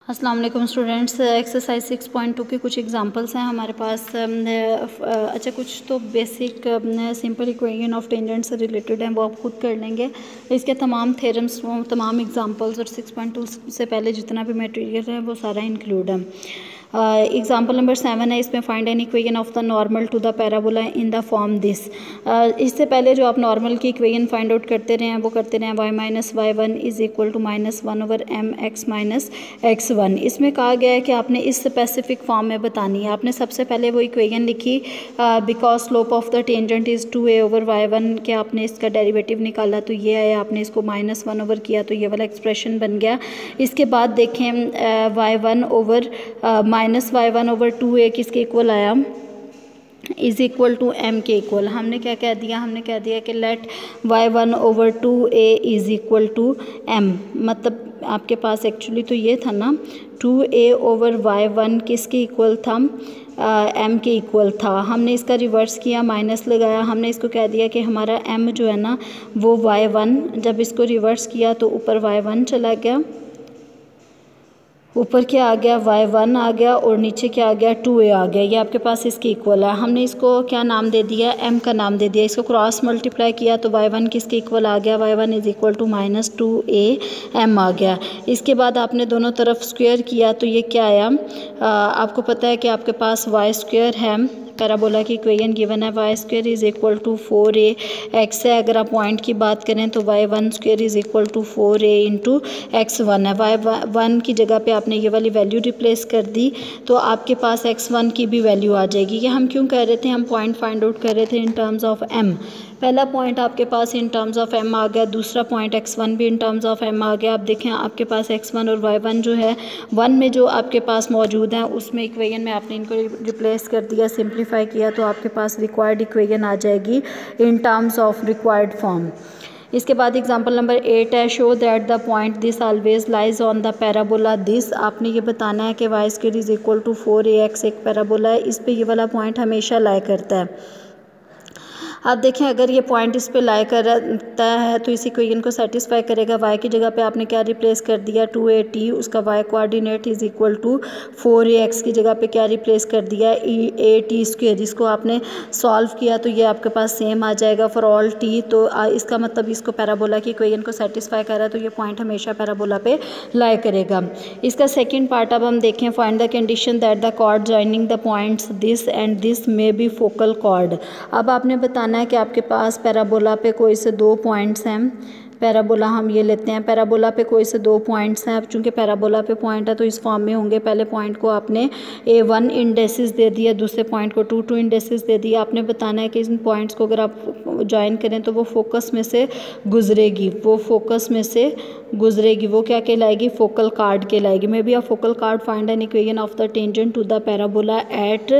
अस्सलाम वालेकुम students. Exercise 6.2 के कुछ एग्जांपल्स हैं हमारे पास। अच्छा, कुछ तो basic simple equation of tangent से रिलेटेड हैं, वो आप खुद कर लेंगे। इसके तमाम थ्योरम्स, तमाम एग्जांपल्स और 6.2 से पहले जितना भी मटेरियल है वो सारा इंक्लूड है। एग्जाम्पल नंबर 7 है, इसमें find an equation of the normal to the parabola in the form this. इससे पहले जो आप नॉर्मल की इक्वेशन फाइंड आउट करते रहे हैं वो करते रहे हैं y minus y one is equal to -1 over m x minus x1। इसमें कहा गया है कि आपने इस स्पेसिफिक फॉर्म में बतानी है। आपने सबसे पहले वो इक्वेशन लिखी because slope of the tangent is 2a over y1 के आपने इसका डेरिवेटिव निकाला तो ये आया, आपने इसको -1 ओवर किया तो ये वाला एक्सप्रेशन बन गया। इसके बाद देखें y1 over -y1 over 2a किसके इक्वल आया, इज़ इक्वल टू m के इक्वल। हमने क्या कह दिया, हमने कह दिया कि let y1 over 2a is equal to m। मतलब आपके पास एक्चुअली तो ये था ना, 2a ओवर y1 किसके इक्वल था, m के इक्वल था। हमने इसका रिवर्स किया, माइनस लगाया, हमने इसको कह दिया कि हमारा m जो है ना वो y1, जब इसको रिवर्स किया तो ऊपर y1 चला गया, ऊपर क्या आ गया y1 आ गया और नीचे क्या आ गया 2a आ गया। ये आपके पास इसके इक्वल है। हमने इसको क्या नाम दे दिया, m का नाम दे दिया। इसको क्रॉस मल्टीप्लाई किया तो y1 किसके इक्वल आ गया, y1 is equal to -2a m आ गया। इसके बाद आपने दोनों तरफ स्क्वायर किया तो ये क्या आया, आपको पता है कि आपके पास y स्क्वायर है, पैराबोला की इक्वेशन गिवन है y square is equal to 4a x है। अगर आप पॉइंट की बात करें तो y1 square is equal to 4a into x1 है। y1 की जगह पे आपने ये वाली वैल्यू रिप्लेस कर दी तो आपके पास x1 की भी वैल्यू आ जाएगी। ये हम क्यों कर रहे थे, हम पॉइंट फाइंड आउट कर रहे थे इन टर्म्स ऑफ m। पहला पॉइंट आपके पास इन टर्म्स ऑफ m आ गया, दूसरा पॉइंट x1 भी इन टर्म्स ऑफ m आ गया। आप देखें आपके पास x1 और y1 जो है 1 में जो आपके पास मौजूद है उसमें इक्वेशन में आपने इनको रिप्लेस कर दिया, सिंप्लीफाई किया तो आपके पास रिक्वायर्ड इक्वेशन आ जाएगी in terms of required form. इसके बाद एग्जांपल नंबर 8 है, show that the point this always lies on the parabola this. आपने ये बताना है कि y square is equal to 4ax एक पैराबोला है, इस पे ये वाला पॉइंट हमेशा लाई करता है। आप देखें अगर ये पॉइंट इस पे लाई करता है तो इस इक्वेशन को सेटिस्फाई करेगा। y की जगह पे आपने क्या रिप्लेस कर दिया, 2at, उसका y coordinate is equal to 4ax की जगह पे क्या रिप्लेस कर दिया, at स्क्वायर। इसको आपने सॉल्व किया तो ये आपके पास सेम आ जाएगा फॉर ऑल t। तो इसका मतलब इसको पैराबोला की इक्वेशन को सेटिस्फाई कर रहा है तो ये पॉइंट हमेशा पैराबोला पे लाई करेगा। इसका सेकेंड पार्ट अब हम देखें, find the condition that the chord joining the points this and this may be focal chord. अब आपने बताना है कि आपके पास पैराबोला पे कोई से 2 पॉइंट्स हैं। पैराबोला हम ये लेते हैं, पैराबोला पे कोई से 2 पॉइंट्स हैं। अब चूँकि पैराबोला पे पॉइंट है तो इस फॉर्म में होंगे। पहले पॉइंट को आपने a1 इंडेसिस दे दिया, दूसरे पॉइंट को 2 इंडेसिस दे दिया। आपने बताना है कि इन पॉइंट्स को अगर आप ज्वाइन करें तो वो फोकस में से गुजरेगी, वो फोकस में से गुजरेगी, वो क्या कहलाएगी, फोकल कार्ड कहलाएगी। May be a focal chord find an equation of the tangent to the parabola at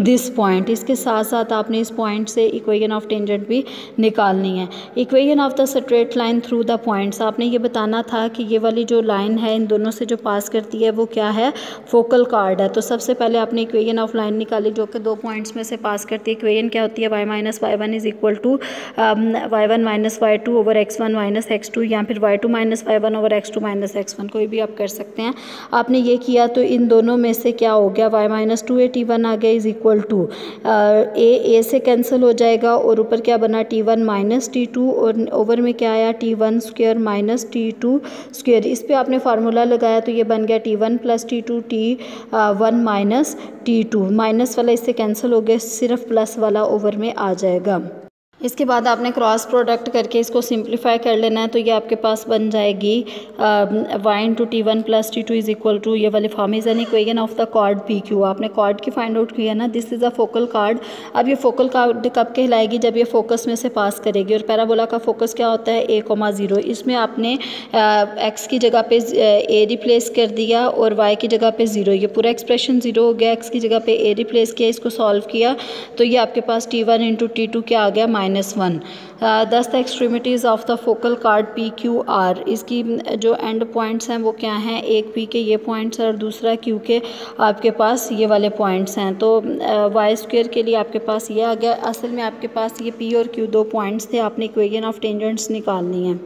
this point. इसके साथ साथ आपने इस पॉइंट से इक्वेशन ऑफ टेंजेंट भी निकालनी है। Equation of the straight line through the points, आपने ये बताना था कि ये वाली जो लाइन है इन दोनों से जो पास करती है वो क्या है, फोकल कार्ड है। तो सबसे पहले आपने इक्वेशन ऑफ लाइन निकाली जो कि 2 पॉइंट्स में से पास करती है। इक्वेशन क्या होती है, y minus y1 is equal to y1 minus y2 over x1 minus x2, या फिर y2 minus y1 over x2 minus x1, कोई भी आप कर सकते हैं। आपने ये किया तो इन दोनों में से क्या हो गया, y माइनस 2at1 आ गया इज़ इक्वल टू a से कैंसिल हो जाएगा और ऊपर क्या बना t1 माइनस t2 और ओवर में क्या आया t1 square minus t2 square. इस पे आपने फार्मूला लगाया तो ये बन गया t1 plus t2 t1 minus t2। Minus वाला इससे कैंसिल हो गया, सिर्फ प्लस वाला ओवर में आ जाएगा। इसके बाद आपने क्रॉस प्रोडक्ट करके इसको सिंप्लीफाई कर लेना है तो ये आपके पास बन जाएगी y into t1 plus t2 is equal to ये वाली form is an equation of the chord PQ। आपने कॉर्ड की फाइंड आउट किया ना, this is a focal chord. अब ये फोकल कार्ड कब कहलाएगी, जब ये फोकस में से पास करेगी। और पैराबोला का फोकस क्या होता है, a,0। इसमें आपने x की जगह पे a रिप्लेस कर दिया और y की जगह पे 0, ये पूरा एक्सप्रेशन 0 हो गया। x की जगह पे a रिप्लेस किया, इसको सॉल्व किया तो ये आपके पास t1 इंटू t2 क्या आ गया, -1। दस the extremities of the focal card PQR। इसकी जो एंड पॉइंट्स हैं वो क्या हैं, एक P के ये पॉइंट्स हैं और दूसरा Q के आपके पास ये वाले पॉइंट्स हैं। तो y स्क्वायर के लिए आपके पास ये आ गया। असल में आपके पास ये P और Q 2 पॉइंट्स थे, आपने इक्वेशन ऑफ टेंजेंट्स निकालनी है।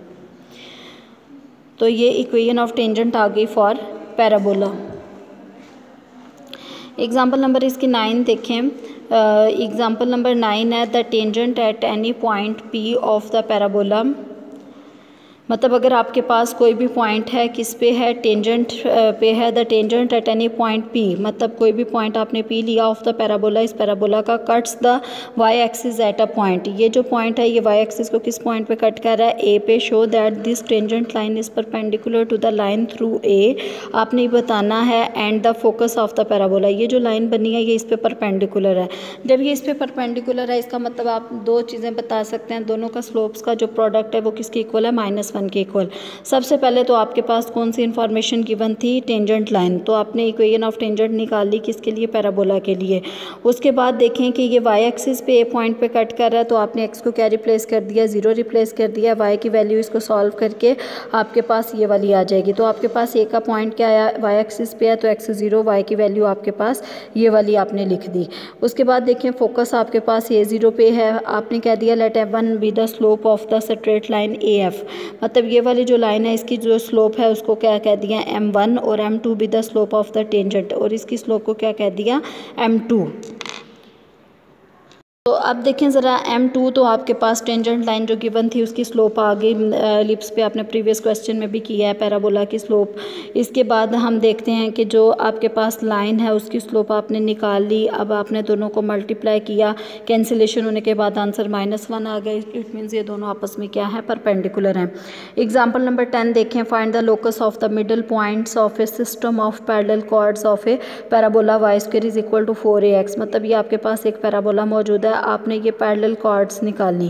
तो ये इक्वेशन ऑफ टेंजेंट आ गई फॉर पैराबोला। एग्जाम्पल नंबर इसकी 9 देखें। एग्जाम्पल नंबर 9 है the tangent at any point P of the parabola. मतलब अगर आपके पास कोई भी पॉइंट है, किस पे है, टेंजेंट पे है, the tangent at any point P, मतलब कोई भी पॉइंट आपने पी लिया ऑफ द पैराबोला, इस पैराबोला का, cuts the y axis at a point. ये जो पॉइंट है ये वाई एक्सिस को किस पॉइंट पे कट कर रहा है, ए पे। Show that this tangent line is perpendicular to the line through A. आपने ये बताना है and the focus of the parabola. ये जो लाइन बनी है ये इस पे परपेंडिकुलर है। जब ये इस पे परपेंडिकुलर है इसका मतलब आप दो चीज़ें बता सकते हैं, दोनों का स्लोप्स का जो प्रोडक्ट है वो किसके इक्वल है, -1 के इक्वल। सबसे पहले तो आपके पास कौन सी इन्फॉर्मेशन गिवन थी, टेंजेंट लाइन, तो आपने इक्वेशन ऑफ टेंजेंट निकाल ली किसके लिए, पैराबोला के लिए। उसके बाद देखें कि ये वाई एक्सिस पे ए पॉइंट पे कट कर रहा है तो आपने एक्स को क्या रिप्लेस कर दिया, 0 रिप्लेस कर दिया। वाई की वैल्यू इसको सॉल्व करके आपके पास ये वाली आ जाएगी। तो आपके पास ए का पॉइंट क्या आया, वाई एक्सिस पे है तो एक्स 0, वाई की वैल्यू आपके पास ये वाली आपने लिख दी। उसके बाद देखें फोकस आपके पास ए 0 पे है, आपने कह दिया let f1 be the slope of the straight line A F. मतलब ये वाली जो लाइन है इसकी जो स्लोप है उसको क्या कह दिया, m1, और m2 B the slope of the tangent, और इसकी स्लोप को क्या कह दिया, m2। तो अब देखें ज़रा m2, तो आपके पास टेंजेंट लाइन जो गिवन थी उसकी स्लोप आ गई, लिप्स पे आपने प्रीवियस क्वेश्चन में भी किया है पैराबोला की स्लोप। इसके बाद हम देखते हैं कि जो आपके पास लाइन है उसकी स्लोप आपने निकाल ली। अब आपने दोनों को मल्टीप्लाई किया, कैंसिलेशन होने के बाद आंसर -1 आ गया। इट मीन्स ये दोनों आपस में क्या है, परपेंडिकुलर हैं। एग्जाम्पल नंबर 10 देखें। Find the locus of the middle points of a system of parallel chords of a parabola y² is equal to 4ax। मतलब ये आपके पास एक पैराबोला मौजूद है, आपने ये पैरेलल कॉर्ड्स निकालनी।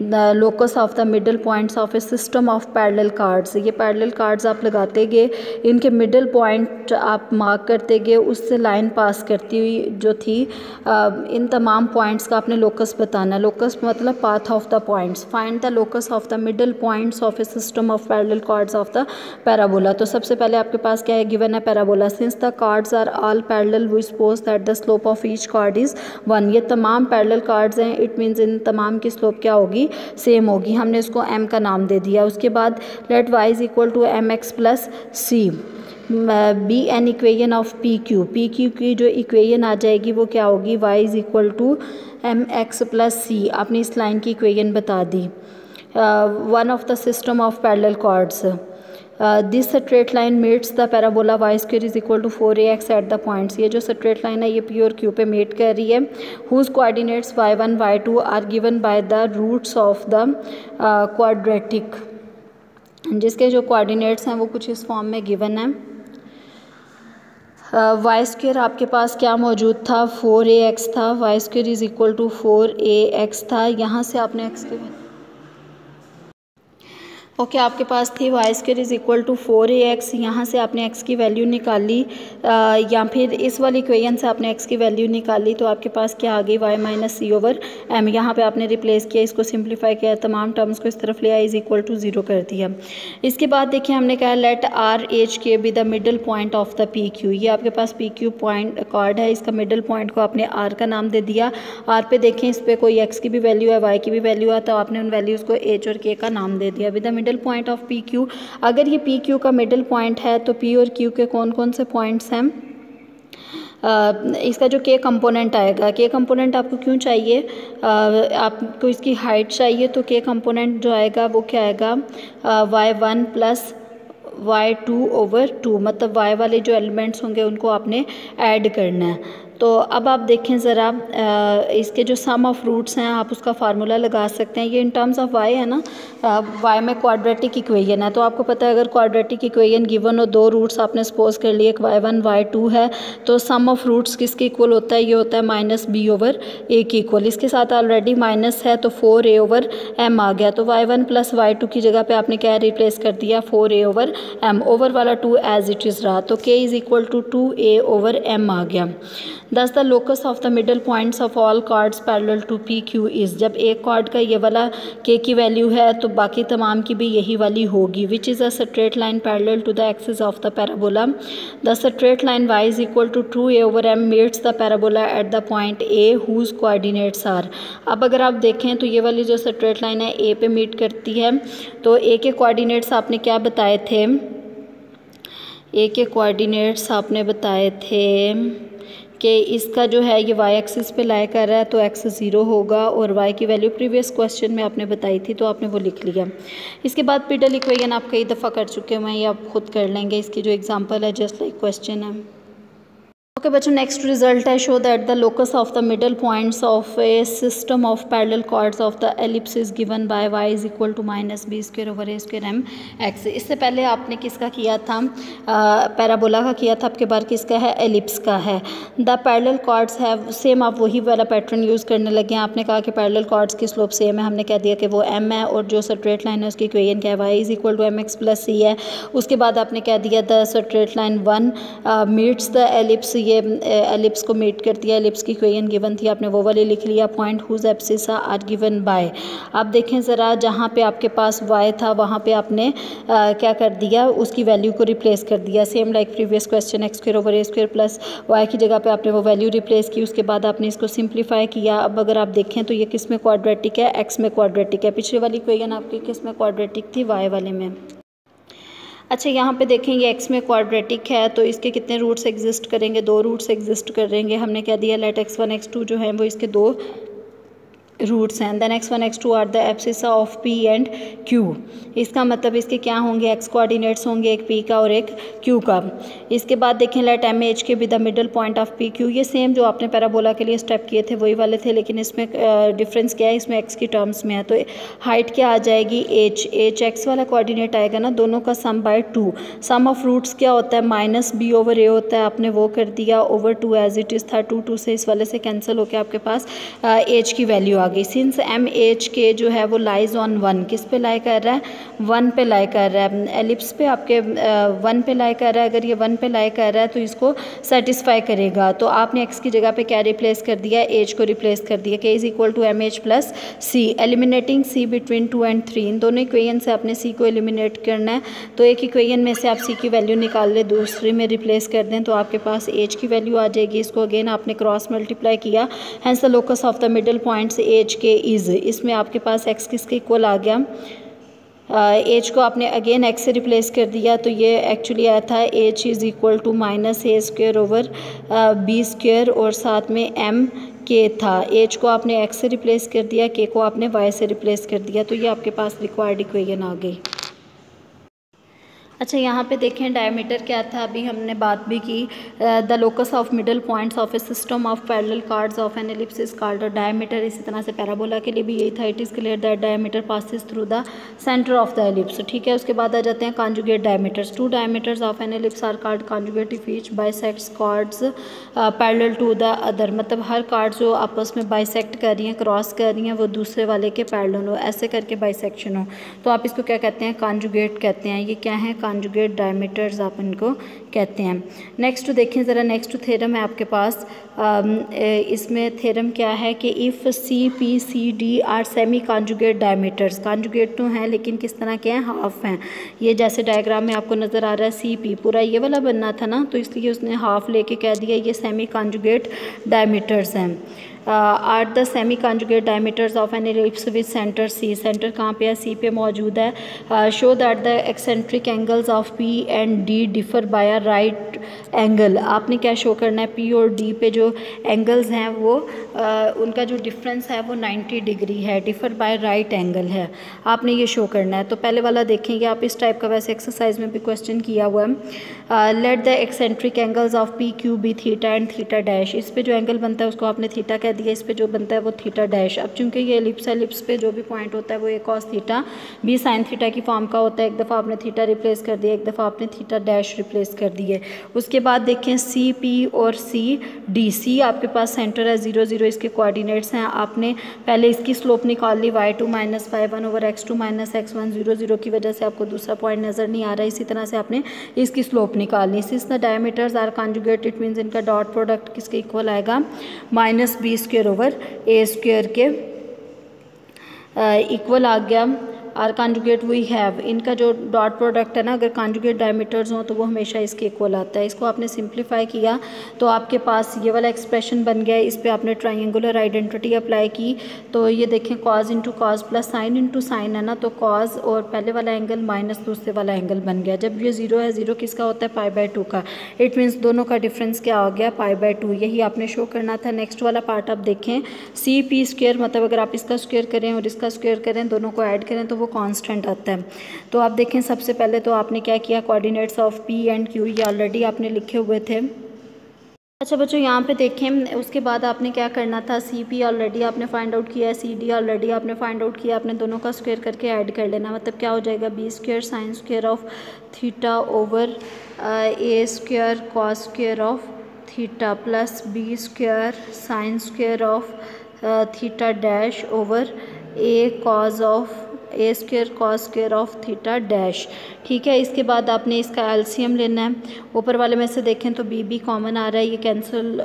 The locus of the middle points of a system of parallel cards, ये पैरेलल कार्ड्स आप लगाते गए, इनके मिडल पॉइंट आप मार्क करते गए, उससे लाइन पास करती हुई जो थी, इन तमाम पॉइंट्स का आपने लोकस बताना। लोकस मतलब path of the points. Find the locus of the middle points of a system of parallel chords of the parabola. तो सबसे पहले आपके पास क्या है, गिवन है parabola. Since the chords are all parallel we suppose that the slope of each chord is 1। ये तमाम पैरेलल कार्ड्स हैं, इट मीन्स इन तमाम की स्लोप क्या होगी, सेम होगी। हमने इसको m का नाम दे दिया। उसके बाद let y is equal to mx plus c be an equation of P Q. P Q की जो इक्वेशन आ जाएगी वो क्या होगी, y is equal to mx plus c। आपने इस लाइन की इक्वेशन बता दी। One of the system of parallel chords, this straight line meets the parabola y² is equal to 4ax at the points. ये जो स्ट्रेट लाइन है ये p और q पे मीट कर रही है। Whose coordinates y1 y2 are given by the roots of the quadratic, जिसके जो कोऑर्डिनेट्स हैं वो कुछ इस फॉर्म में गिवन है। y² आपके पास क्या मौजूद था, 4ax था, y² is equal to 4ax था। यहाँ से आपने x के ओके आपके पास थी y² is equal to 4ax, यहाँ से आपने x की वैल्यू निकाली, या फिर इस वाली इक्वेशन से आपने x की वैल्यू निकाली, तो आपके पास क्या आ गई, y minus c over m। यहाँ पे आपने रिप्लेस किया, इसको सिंप्लीफाई किया, तमाम टर्म्स को इस तरफ ले आया, इज इक्वल टू 0 कर दिया। इसके बाद देखिए हमने कहा let RH be the middle point of the PQ। ये आपके पास PQ पॉइंट कार्ड है, इसका मिडल पॉइंट को आपने R का नाम दे दिया। R पे देखें इस पर कोई x की भी वैल्यू है, y की भी वैल्यू है, तो आपने उन वैल्यूज़ को H और K का नाम दे दिया। With the middle point of PQ, अगर ये PQ का मिडल पॉइंट है तो P और Q के कौन कौन से पॉइंट्स हैं, इसका जो K कंपोनेंट आएगा, K कंपोनेंट आपको क्यों चाहिए, आपको इसकी हाइट चाहिए, तो K कंपोनेंट जो आएगा वो क्या आएगा, y1 प्लस y2 ओवर 2। मतलब y वाले जो एलिमेंट्स होंगे उनको आपने ऐड करना है। तो अब आप देखें ज़रा, इसके जो सम ऑफ रूट्स हैं आप उसका फार्मूला लगा सकते हैं। ये इन टर्म्स ऑफ y है ना, y में क्वाड्रेटिक इक्वेशन है, तो आपको पता है अगर क्वाड्रेटिक इक्वेशन गिवन हो, दो रूट्स आपने सपोज कर लिए, एक y1 y2 है, तो सम ऑफ रूट्स किसके इक्वल होता है, ये होता है -b ओवर a के इक्वल। इसके साथ ऑलरेडी माइनस है तो 4a ओवर m आ गया, तो y1 प्लस y2 की जगह पे आपने क्या रिप्लेस कर दिया, 4a ओवर m, ओवर वाला 2 एज इट इज़ रहा, तो k is equal to 2a over m आ गया। Thus the locus of the middle points of all chords parallel to PQ is, जब एक कार्ड का ये वाला k की वैल्यू है तो बाकी तमाम की भी यही वाली होगी। Which is a straight line parallel to the axis of the parabola. The straight line y is equal to 2a over m meets the parabola at the point a whose coordinates are. अब अगर आप देखें तो ये वाली जो straight line है a पे मीट करती है, तो a के कोऑर्डिनेट्स आपने क्या बताए थे, ए के कोऑर्डिनेट्स आपने बताए थे कि इसका जो है ये वाई एक्सिस पे लाई कर रहा है तो एक्स 0 होगा और वाई की वैल्यू प्रीवियस क्वेश्चन में आपने बताई थी तो आपने वो लिख लिया। इसके बाद पीडल इक्वेशन आप कई दफ़ा कर चुके हैं, ये आप खुद कर लेंगे। इसकी जो एग्जांपल है जस्ट लाइक क्वेश्चन है। ओके बच्चों, नेक्स्ट रिजल्ट है show that the locus of the middle points of a system of parallel chords of the ellipse is given by y is equal to -b² / a²m(x). इससे पहले आपने किसका किया था, parabola का किया था, आपके बार किसका है, एलिप्स का है। The parallel chords have same, आप वही वाला पैटर्न यूज़ करने लगे हैं। आपने कहा कि पैरेलल कॉर्ड्स की स्लोप सेम है, हमने कह दिया कि वो m है और जो स्ट्रेट लाइन है उसकी इक्वेशन क्या है, y is equal to mx + c है। उसके बाद आपने कह दिया the straight line 1 meets the ellipse, ये एलिप्स को मीट करती है, एलिप्स की इक्वेशन गिवन थी, आपने वो वाली लिख लिया। Point whose abscissa are given by, आप देखें ज़रा, जहाँ पे आपके पास y था वहाँ पे आपने क्या कर दिया, उसकी वैल्यू को रिप्लेस कर दिया। Same like previous question, x² / a² + y की जगह पे आपने वो वैल्यू रिप्लेस की। उसके बाद आपने इसको सिंप्लीफाई किया। अब अगर आप देखें तो ये किस में क्वाड्रेटिक है, x में क्वाड्रेटिक है। पिछले वाली इक्वेशन आपकी किस में क्वाड्रेटिक थी, y वाले में। अच्छा, यहाँ पे देखें ये x में क्वाड्रेटिक है तो इसके कितने रूट्स एग्जिस्ट करेंगे, 2 रूट्स एग्जिस्ट करेंगे। हमने क्या दिया, लेट x1 x2 जो है वो इसके 2 रूट्स हैं। Then x1 x2 are the abscissa of p and q। इसका मतलब इसके क्या होंगे, x कोऑर्डिनेट्स होंगे, एक p का और एक q का। इसके बाद देखें लेट एम एच के B the middle point of p q। ये सेम जो आपने पैराबोला के लिए स्टेप किए थे वही वाले थे, लेकिन इसमें डिफरेंस क्या है, इसमें x की टर्म्स में है। तो हाइट क्या आ जाएगी, h x वाला कोऑर्डिनेट आएगा ना, दोनों का सम बाय 2। सम ऑफ रूट्स क्या होता है, -b/a होता है, आपने वो कर दिया ओवर 2 एज इट इज़ था। 2 से इस वाले से कैंसिल होकर आपके पास h की वैल्यू आ गई। सिंस एम एच के जो है वो लाइज ऑन 1, किस पे लाई कर रहा है, 1 पे लाई कर रहा है, एलिप्स पे आपके 1 पे लाई कर रहा है। अगर ये 1 पे लाई कर रहा है तो इसको सेटिस्फाई करेगा। तो आपने x की जगह पे क्या रिप्लेस कर दिया, h को रिप्लेस कर दिया। k is equal to mh + c, eliminating c between 2 and 3। इन दोनों इक्वेशन से आपने c को एलिमिनेट करना है। तो एक इक्वेशन में से आप c की वैल्यू निकाल ले, दूसरे में रिप्लेस कर दें तो आपके पास h की वैल्यू आ जाएगी। इसको अगेन आपने क्रॉस मल्टीप्लाई किया, hence the locus of the middle points h के इज़, इसमें आपके पास x किसके इक्वल आ गया, h को आपने अगेन x से रिप्लेस कर दिया। तो ये एक्चुअली आया था h is equal to -a² / b² और साथ में m k था। h को आपने x से रिप्लेस कर दिया, k को आपने y से रिप्लेस कर दिया। तो ये आपके पास रिक्वायर्ड इक्वेशन आ गई। अच्छा, यहाँ पे देखें डायमीटर क्या था, अभी हमने बात भी की। The locus of middle points of a system of parallel chords of an ellipse is called a diameter. इसी तरह से पैराबोला के लिए भी यही था, it is clear that diameter passes through the centre of the ellipse. ठीक है, उसके बाद आ जाते हैं conjugate diameters. 2 diameters of an ellipse are called conjugate if each bisects chords parallel to the other. मतलब हर कार्ड जो आपस में बाइसेक्ट कर रही हैं, क्रॉस कर रही हैं, वो दूसरे वाले के पैरेलल हो, ऐसे करके बाइसेक्शन हो, तो आप इसको क्या कहते हैं, कॉन्जुगेट कहते हैं। ये क्या है, कॉन्जुगेट डायमीटर्स आप इनको कहते हैं। नेक्स्ट देखें ज़रा, नेक्स्ट थ्योरम है आपके पास। इसमें थ्योरम क्या है कि if C P C D are semi conjugate diameters, conjugate तो हैं लेकिन किस तरह के हैं, हाफ हैं। ये जैसे डायग्राम में आपको नज़र आ रहा है, सी पी पूरा ये वाला बनना था ना, तो इसलिए उसने हाफ लेके कह दिया ये सेमी कॉन्जुगेट डायमीटर्स हैं। Are the semi conjugate diameters of an ellipse with centre C. Centre कहाँ पे है, सी पे मौजूद है। Show that the eccentric angles of P and D differ by a right angle. आपने क्या शो करना है, पी और डी पे जो एंगल्स हैं वो उनका जो डिफरेंस है वो 90 डिग्री है, डिफर बाय राइट एंगल है, आपने ये शो करना है। तो पहले वाला देखेंगे आप, इस टाइप का वैसे एक्सरसाइज में भी क्वेश्चन किया हुआ है। Let the eccentric angles of P Q be theta and theta dash. इस पे जो एंगल बनता है उसको आपने थीटा कह दिया, इस पे जो बनता है वो थीटा डैश। अब चूंकि ये एलिप्स है, एलिप्स पे जो भी पॉइंट होता है वो a cos theta b sin theta की फॉर्म का होता है। एक दफ़ा आपने थीटा रिप्लेस कर दिया, एक दफ़ा आपने थीटा डैश रिप्लेस कर दिए। उसके बाद देखें सी पी और सी डी। सी आपके पास सेंटर है 0 0, इसके कोऑर्डिनेट्स हैं। आपने पहले इसकी स्लोप निकाल ली, y2 - y1 over x2 - x1। 0 0 की वजह से आपको दूसरा पॉइंट नज़र नहीं आ रहा है, इसी तरह से आपने इसकी स्लोप निकालनी। Since the diameters are conjugate, it means इनका डॉट प्रोडक्ट किसके इक्वल आएगा, -b² ओवर a² के इक्वल आ गया। आर कॉन्जुगेट वी हैव, इनका जो डॉट प्रोडक्ट है ना, अगर कॉन्जुगेट डायमीटर्स हों तो वो हमेशा इसके इक्वल आता है। इसको आपने सिंप्लीफाई किया तो आपके पास ये वाला एक्सप्रेशन बन गया। इस पर आपने ट्राइंगुलर आइडेंटिटी अप्लाई की तो ये देखें cause into cos plus sine into sine है ना, तो कॉज और पहले वाला एंगल माइनस दूसरे वाला एंगल बन गया। जब ये ज़ीरो है, ज़ीरो किसका होता है, π/2 का, इट मीन्स दोनों का डिफरेंस क्या हो गया, π/2। यही आपने शो करना था। नेक्स्ट वाला पार्ट आप देखें, CP², मतलब अगर आप इसका स्क्वायर करें और इसका स्क्वायर करें, दोनों को ऐड करें तो वो कांस्टेंट आता है। तो आप देखें सबसे पहले तो आपने क्या किया, coordinates of P and Q ये ऑलरेडी आपने लिखे हुए थे। अच्छा बच्चों यहाँ पे देखें, उसके बाद आपने क्या करना था, CP ऑलरेडी आपने फाइंड आउट किया है, CD ऑलरेडी आपने फाइंड आउट किया, आपने दोनों का स्क्वायर करके ऐड कर लेना। मतलब क्या हो जाएगा, B² sine square of theta over A² cos square of theta plus B² sine square of theta dash over A² cos square of theta dash. ठीक है, इसके बाद आपने इसका एलसीएम लेना है। ऊपर वाले में से देखें तो BB कॉमन आ रहा है, ये कैंसिल,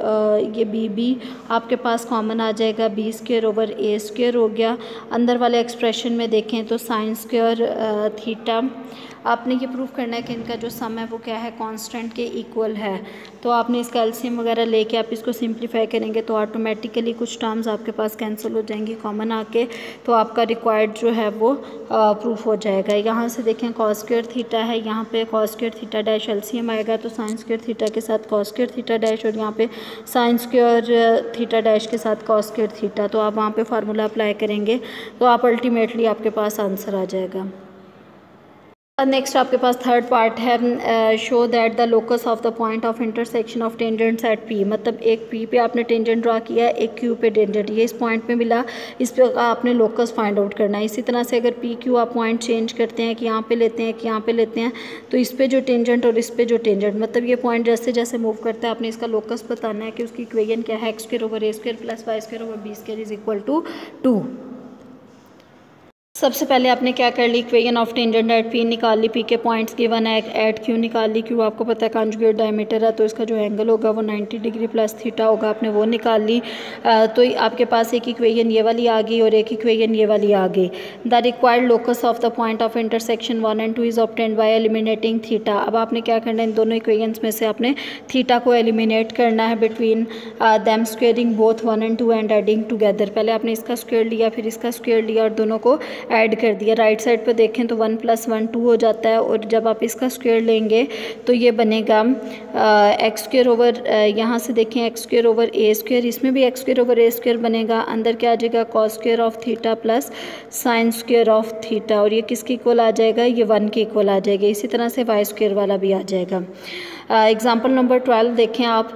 ये BB आपके पास कॉमन आ जाएगा, B² ओवर A² हो गया। अंदर वाले एक्सप्रेशन में देखें तो साइन स्क्वायर थीटा, आपने ये प्रूव करना है कि इनका जो सम है वो क्या है, कांस्टेंट के इक्वल है। तो आपने इसका एलसीएम वगैरह लेके आप इसको सिंप्लीफाई करेंगे तो ऑटोमेटिकली कुछ टर्म्स आपके पास कैंसिल हो जाएंगी कॉमन आके, तो आपका रिक्वायर्ड जो है वो प्रूफ हो जाएगा। यहाँ से देखें कॉस स्क्वायर थीटा है, यहाँ पे cos square theta dash LCM आएगा तो साइन स्क्वायर थीटा के साथ कॉस स्क्वायर थीटा डैश, और यहाँ पे साइन स्क्वायर थीटा डैश के साथ कॉस स्क्वायर थीटा। तो आप वहाँ पे फार्मूला अप्लाई करेंगे तो आप अल्टीमेटली आपके पास आंसर आ जाएगा। नेक्स्ट आपके पास थर्ड पार्ट है, show that the locus of the point of intersection of tangents at P। मतलब एक P पे आपने टेंजेंट ड्रा किया है, एक Q पे टेंजेंट, ये इस पॉइंट पे मिला, इस पे आपने लोकस फाइंड आउट करना है। इसी तरह से अगर PQ आप पॉइंट चेंज करते हैं कि यहाँ पे लेते हैं कि यहाँ पे लेते हैं, तो इस पे जो टेंजेंट और इस पे जो टेंजेंट, मतलब ये पॉइंट जैसे जैसे मूव करता है आपने इसका लोकस बताना है कि उसकी इक्वेशन क्या है, x² over A² plus y² over B² is equal to 2। सबसे पहले आपने क्या कर ली, equation of tangent at P निकाल ली, P के पॉइंट्स गिवन है, एट Q निकाल ली, Q आपको पता है कॉन्जुगेट डायमीटर है तो इसका जो एंगल होगा वो 90 डिग्री प्लस थीटा होगा, आपने वो निकाल ली। तो आपके पास एक इक्वेशन ये वाली आ गई और एक इक्वेशन ये वाली आ गई। The required locus of the point of intersection 1 and 2 is obtained by eliminating theta. अब आपने क्या करना है, इन दोनों इक्वेशंस में से आपने थीटा को एलिमिनेट करना है between them, squaring both 1 and 2 and adding together. पहले आपने इसका स्क्वायर लिया, फिर इसका स्क्वायर लिया और दोनों को ऐड कर दिया। राइट साइड पे देखें तो 1 + 1 2 हो जाता है, और जब आप इसका स्क्वायर लेंगे तो ये बनेगा x² ओवर, यहाँ से देखें x² ओवर A², इसमें भी x² ओवर A² बनेगा, अंदर क्या आ जाएगा cos square of theta plus sine square of theta, और ये किसके इक्वल आ जाएगा, ये 1 के इक्वल आ जाएगा। इसी तरह से y² वाला भी आ जाएगा। एग्जाम्पल नंबर 12 देखें आप,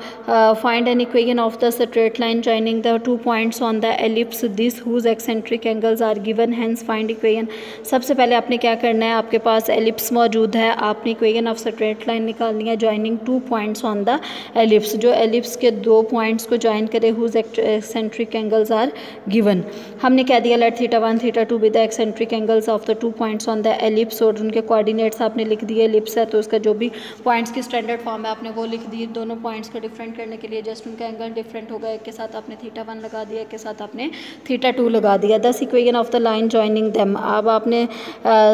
find an equation of the straight line joining the 2 points on the ellipse this whose eccentric angles are given, hence find equation. सबसे पहले आपने क्या करना है, आपके पास एलिप्स मौजूद है, आपने इक्वेशन ऑफ स्ट्रेट लाइन निकालनी है joining 2 points on the ellipse, जो एलिप्स के 2 पॉइंट्स को ज्वाइन करे, whose eccentric angles are given. हमने कह दिया let θ1 θ2 with the eccentric angles of the 2 points on the ellipse, और उनके कोऑर्डिनेट्स आपने लिख दिए। एलिप्स है तो उसका जो भी पॉइंट्स की स्टैंडर्ड फॉर्म है आपने वो लिख दी। दोनों पॉइंट्स को डिफरेंट करने के लिए जस्ट उनका एंगल डिफरेंट होगा, एक के साथ आपने θ1 लगा दिया, एक के साथ आपने θ2 लगा दिया। दस equation of the line joining them, अब आपने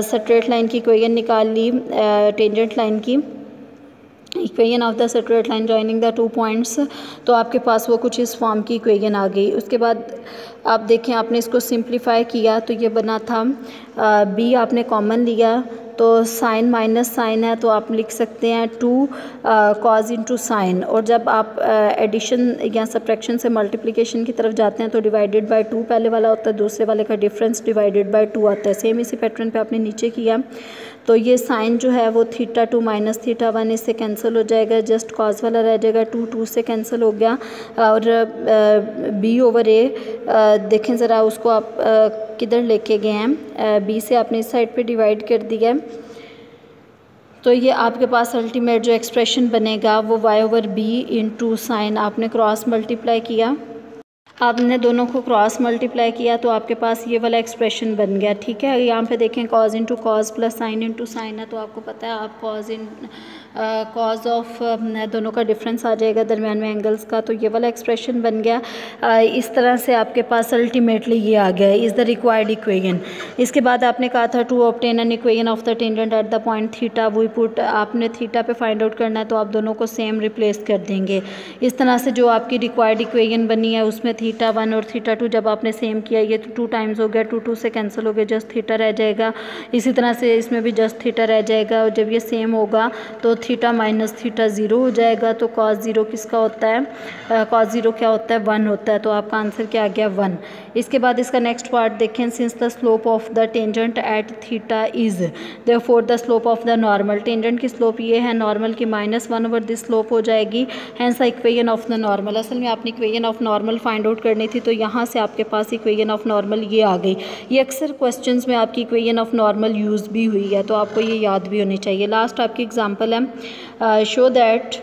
स्ट्रेट लाइन की इक्वेशन निकाल ली, टेंजेंट लाइन की equation of the straight line joining the 2 points, तो आपके पास वो कुछ इस फॉर्म की इक्वेशन आ गई। उसके बाद आप देखें आपने इसको सिंप्लीफाई किया तो ये बना था, b आपने कॉमन लिया तो साइन माइनस साइन है तो आप लिख सकते हैं 2 कॉज इंटू साइन, और जब आप एडिशन या सब्ट्रैक्शन से मल्टीप्लिकेशन की तरफ जाते हैं तो डिवाइडेड बाय 2 पहले वाला होता है, दूसरे वाले का डिफरेंस डिवाइडेड बाय 2 आता है। सेम इसी पैटर्न पे आपने नीचे किया तो ये साइन जो है वो θ2 माइनस θ1 इससे कैंसिल हो जाएगा, जस्ट कॉज वाला रह जाएगा, 2 2 से कैंसिल हो गया, और b ओवर a देखें ज़रा उसको आप किधर लेके गए हैं, b से आपने इस साइड पे डिवाइड कर दिया, तो ये आपके पास अल्टीमेट जो एक्सप्रेशन बनेगा वो y over b into sine, आपने क्रॉस मल्टीप्लाई किया, आपने दोनों को क्रॉस मल्टीप्लाई किया तो आपके पास ये वाला एक्सप्रेशन बन गया। ठीक है, यहाँ पे देखें cause into cos plus sine into sine है, तो आपको पता है आप कॉज ऑफ दोनों का डिफरेंस आ जाएगा दरमियान में एंगल्स का, तो ये वाला एक्सप्रेशन बन गया। इस तरह से आपके पास अल्टीमेटली ये आ गया इज़ द रिक्वायर्ड इक्वेशन। इसके बाद आपने कहा था to obtain an equation of the tangent at the point theta, we put, आपने थीटा पे फाइंड आउट करना है तो आप दोनों को सेम रिप्लेस कर देंगे। इस तरह से जो आपकी रिक्वायर्ड इक्वेशन बनी है उसमें थीटा 1 और थीटा 2 जब आपने सेम किया, ये तो 2 टाइम्स हो गया, 2 2 से कैंसिल हो गया, जस्ट थीटा रह जाएगा। इसी तरह से इसमें भी जस्ट थीटा रह जाएगा, और जब ये सेम होगा तो थीटा माइनस थीटा 0 हो जाएगा। तो कॉस 0 किसका होता है, कॉस 0 क्या होता है, 1 होता है। तो आपका आंसर क्या आ गया, 1। इसके बाद इसका नेक्स्ट पार्ट देखें, since the slope of the tangent at theta is therefore the slope of the normal, tangent की स्लोप ये है नॉर्मल की -1 ओवर दिस स्लोप हो जाएगी, hence the equation of the normal. असल में आपने equation of normal find out करनी थी, तो यहाँ से आपके पास इक्वेशन ऑफ नॉर्मल ये आ गई। ये अक्सर क्वेश्चंस में आपकी इक्वेशन ऑफ नॉर्मल यूज़ भी हुई है, तो आपको ये याद भी होनी चाहिए। लास्ट आपकी एग्जांपल है, show that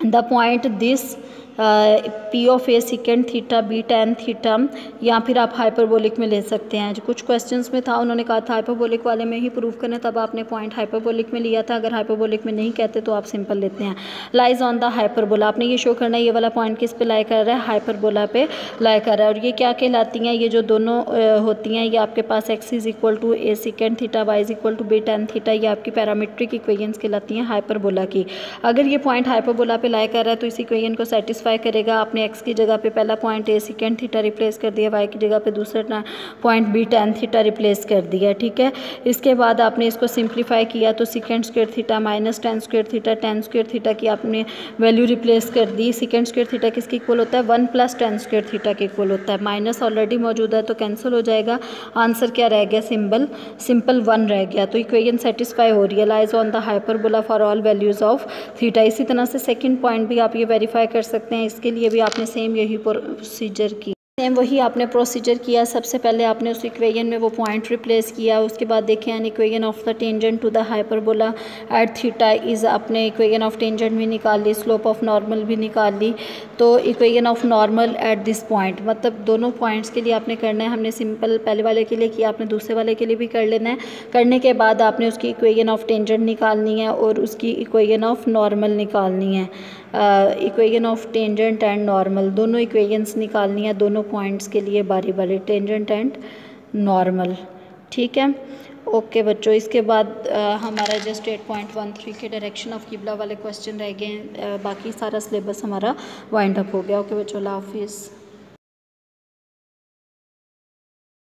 the point this P of a secant theta b tan theta, या फिर आप हाइपरबोलिक में ले सकते हैं। जो कुछ क्वेश्चंस में था उन्होंने कहा था हाइपरबोलिक वाले में ही प्रूव करना, तब आपने पॉइंट हाइपरबोलिक में लिया था। अगर हाइपरबोलिक में नहीं कहते तो आप सिंपल लेते हैं। लाइज ऑन द हाइपरबोला, आपने ये शो करना है ये वाला पॉइंट किस पे लाई कर रहा है, हाइपरबोला पे लाई कर रहा है। और ये क्या कहलाती हैं, ये जो दोनों होती हैं, ये आपके पास x is equal to a secant theta, y is equal to b tan theta, ये आपकी पैरामीट्रिक इक्वेशंस कहलाती हैं हाइपरबोला की। अगर ये पॉइंट हाइपरबोला पे लाई कर रहा है तो इस इक्वेशन को सेटिस्फाई करेगा। आपने एक्स की जगह पे पहला point a secant theta replace कर दिया, वाई की जगह पे दूसरा point b tan theta replace कर दिया, ठीक है। इसके बाद आपने इसको सिंप्लीफाई किया तो secant square theta minus tan square theta, tan square theta की आपने वैल्यू रिप्लेस कर दी। सिकेंड स्क्वायर थीटा किसके इक्वल होता है, 1 + टेन स्क्वायर थीटा के इक्वल होता है। माइनस ऑलरेडी मौजूद है तो कैंसिल हो जाएगा। आंसर क्या रह गया, सिंपल 1 रह गया। तो इक्वेशन सेटिस्फाई हो रही है, lies on the hyperbola for all values of theta. इसी तरह से सेकंड पॉइंट भी आप ये वेरीफाई कर सकते हैं। इसके लिए भी आपने सेम यही प्रोसीजर की, सेम वही आपने प्रोसीजर किया। सबसे पहले आपने उस इक्वेशन में वो पॉइंट रिप्लेस किया, उसके बाद देखें an equation of the tangent to the hyperbola at theta is, आपने इक्वेशन ऑफ टेंजेंट भी निकाल ली, स्लोप ऑफ नॉर्मल भी निकाल ली। तो equation of normal at this point, मतलब दोनों पॉइंट्स के लिए आपने करना है। हमने सिंपल पहले वाले के लिए किया, आपने दूसरे वाले के लिए भी कर लेना है। करने के बाद आपने उसकी इक्वेशन ऑफ टेंजेंट निकालनी है और उसकी इक्वेशन ऑफ नॉर्मल निकालनी है। Equation of tangent and normal दोनों इक्वेशंस निकालनी है दोनों पॉइंट्स के लिए बारी बारी, टेंजेंट एंड नॉर्मल, ठीक है। ओके बच्चों, इसके बाद हमारा जस्ट 8.13 के डायरेक्शन ऑफ किबला वाले क्वेश्चन रह गए हैं। बाकी सारा सिलेबस हमारा वाइंड अप हो गया। ओके बच्चों, अल्लाह हाफिज़।